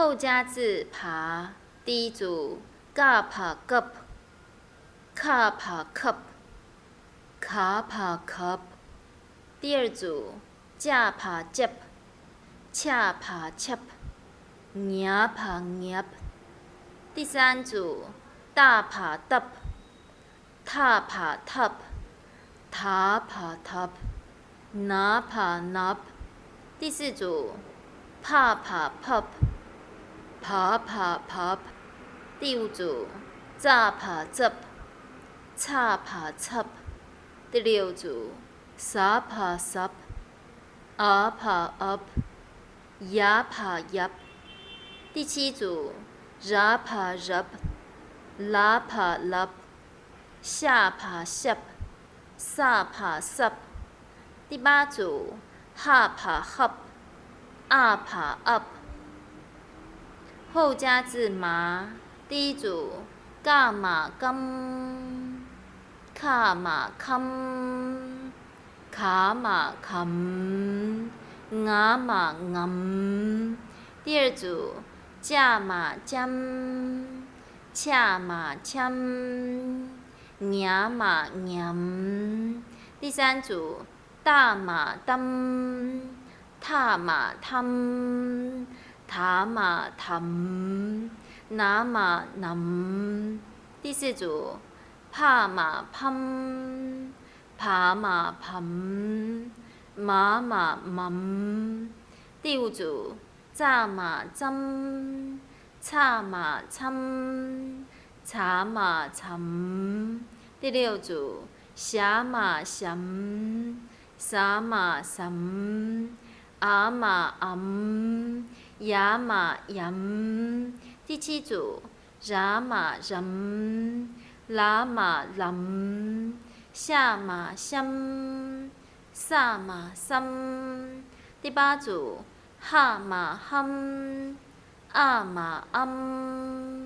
后加字爬，第一组嘎爬 gup， 卡爬 cup， 卡爬 cup。第二组架爬 jap， 恰爬 chap， 牙爬 nyap。第三组大爬 dup， 踏爬 tup， 塔爬 tup， 拿爬 nup。第四组怕爬 pup， 爬爬 pup。第五组炸爬 zup， 叉爬 zup。第六组撒爬 sup， 啊爬 up， 呀爬 yup。第七组ra爬 rup， 拉爬 lup， 下爬 shap， 萨爬 sup。第八组哈爬 hup， 啊爬 up。后加字麻，第一组嘎马 gum， 卡马 cum， 卡马 cum， 牙马 ngum。第二组架马 jam， 恰马 cham， 牙马 nham。第三组大马 dam， 踏马 tham， 塔马 tham， 拿马 nam。第四组帕马 pam， 爬马 pam， 马马 mam。第五组炸马 zam， 叉马 cham， 茶马 cham。第六组霞马 sham， 撒马 sam， 阿马 am， 雅马 yam。第七组ra马 ram， 拉马 lam， 下马 sham， 萨马 sam。第八组哈马 ham， 啊马 am。